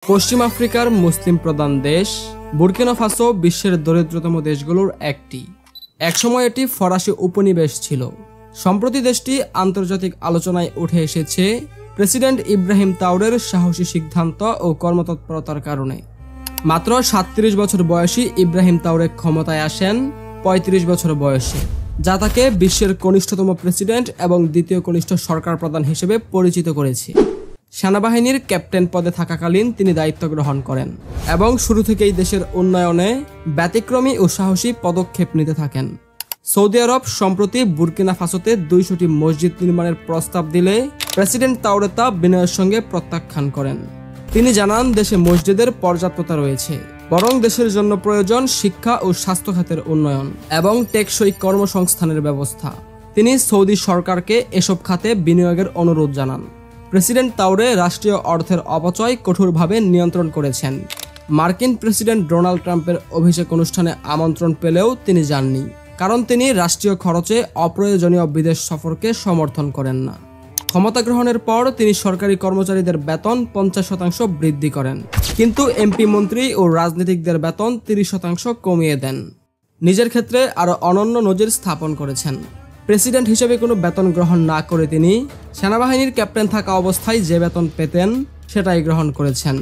পশ্চিম আফ্রিকার মুসলিম প্রধান দেশ বুর্কিনা ফাসো বিশ্বের দরিদ্রতম দেশগুলোর একটি। একসময় এটি ফরাসি উপনিবেশ ছিল। সম্প্রতি দেশটি আন্তর্জাতিক আলোচনায় উঠে এসেছে প্রেসিডেন্ট ইব্রাহিম তাওরের সাহসী সিদ্ধান্ত ও কর্মতৎপরতার কারণে। মাত্র ৩৭ বছর বয়সী ইব্রাহিম তাওরে ক্ষমতায় আসেন ৩৫ বছর বয়সে, যা তাকে বিশ্বের কনিষ্ঠতম প্রেসিডেন্ট এবং দ্বিতীয় কনিষ্ঠ সরকার প্রধান হিসেবে পরিচিত করেছে। সেনাবাহিনীর ক্যাপ্টেন পদে থাকাকালীন তিনি দায়িত্ব গ্রহণ করেন এবং শুরু থেকেই দেশের উন্নয়নে ব্যতিক্রমী ও সাহসী পদক্ষেপ নিতে থাকেন। সৌদি আরব সম্প্রতি বুর্কিনা ফাসোতে ২০০টি মসজিদ নির্মাণের প্রস্তাব দিলে প্রেসিডেন্ট তাওরে তা বিনয়ের সঙ্গে প্রত্যাখ্যান করেন। তিনি জানান, দেশে মসজিদের পর্যাপ্ততা রয়েছে, বরং দেশের জন্য প্রয়োজন শিক্ষা ও স্বাস্থ্য খাতের উন্নয়ন এবং টেকসই কর্মসংস্থানের ব্যবস্থা। তিনি সৌদি সরকারকে এসব খাতে বিনিয়োগের অনুরোধ জানান। প্রেসিডেন্ট তাওরে রাষ্ট্রীয় অর্থের অপচয় কঠোরভাবে নিয়ন্ত্রণ করেছেন। মার্কিন প্রেসিডেন্ট ডোনাল্ড ট্রাম্পের অভিষেক অনুষ্ঠানে আমন্ত্রণ পেলেও তিনি যাননি, কারণ তিনি রাষ্ট্রীয় খরচে অপ্রয়োজনীয় বিদেশ সফরকে সমর্থন করেন না। ক্ষমতা গ্রহণের পর তিনি সরকারি কর্মচারীদের বেতন ৫০% বৃদ্ধি করেন, কিন্তু এমপি মন্ত্রী ও রাজনীতিকদের বেতন ৩০% কমিয়ে দেন। নিজের ক্ষেত্রে আরও অনন্য নজির স্থাপন করেছেন। প্রেসিডেন্ট হিসেবে কোনো বেতন গ্রহণ না করে তিনি সেনাবাহিনীর ক্যাপ্টেন থাকা অবস্থায় যে বেতন পেতেন সেটাই গ্রহণ করেছেন।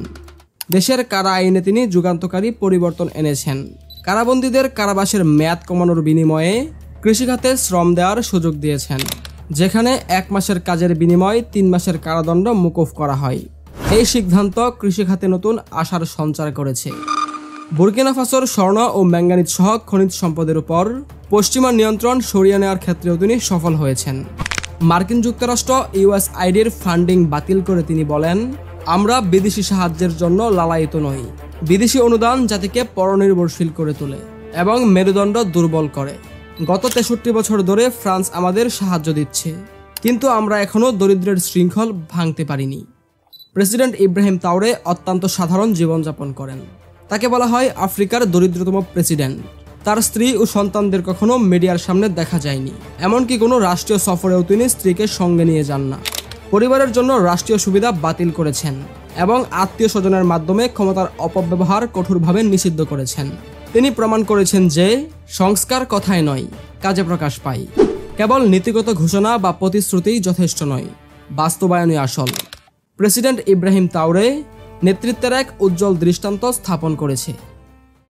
দেশের কারা আইনে তিনি যুগান্তকারী পরিবর্তন এনেছেন। কারাবন্দীদের কারাবাসের মেয়াদ কমানোর বিনিময়ে কৃষিখাতে শ্রম দেওয়ার সুযোগ দিয়েছেন, যেখানে ১ মাসের কাজের বিনিময়ে ৩ মাসের কারাদণ্ড মকুফ করা হয়। এই সিদ্ধান্ত কৃষিখাতে নতুন আশার সঞ্চার করেছে। বুর্কিনা ফাসোর স্বর্ণ ও ম্যাঙ্গানিজ সহ খনিজ সম্পদের উপর পশ্চিমা নিয়ন্ত্রণ সরিয়ে নেওয়ার ক্ষেত্রেও তিনি সফল হয়েছেন। মার্কিন যুক্তরাষ্ট্র ইউএসআইডির ফান্ডিং বাতিল করে তিনি বলেন, আমরা বিদেশি সাহায্যের জন্য লালায়িত নই। বিদেশি অনুদান জাতিকে পরনির্ভরশীল করে তোলে এবং মেরুদণ্ড দুর্বল করে। গত ৬৩ বছর ধরে ফ্রান্স আমাদের সাহায্য দিচ্ছে, কিন্তু আমরা এখনও দরিদ্রের শৃঙ্খল ভাঙতে পারিনি। প্রেসিডেন্ট ইব্রাহিম তাওরে অত্যন্ত সাধারণ জীবনযাপন করেন। তাকে বলা হয় আফ্রিকার দরিদ্রতম প্রেসিডেন্ট। তার স্ত্রী ও সন্তানদের কখনো মিডিয়ার সামনে দেখা যায়নি, এমনকি কোনো রাষ্ট্রীয় সফরেও তিনি স্ত্রীকে সঙ্গে নিয়ে যান না। পরিবারের জন্য রাষ্ট্রীয় সুবিধা বাতিল করেছেন এবং আত্মীয় স্বজনের মাধ্যমে ক্ষমতার অপব্যবহার কঠোরভাবে নিষিদ্ধ করেছেন। তিনি প্রমাণ করেছেন যে সংস্কার কথায় নয়, কাজে প্রকাশ পায়। কেবল নীতিগত ঘোষণা বা প্রতিশ্রুতিই যথেষ্ট নয়, বাস্তবায়নই আসল। প্রেসিডেন্ট ইব্রাহিম তাওরে নেতৃত্বের এক উজ্জ্বল দৃষ্টান্ত স্থাপন করেছে।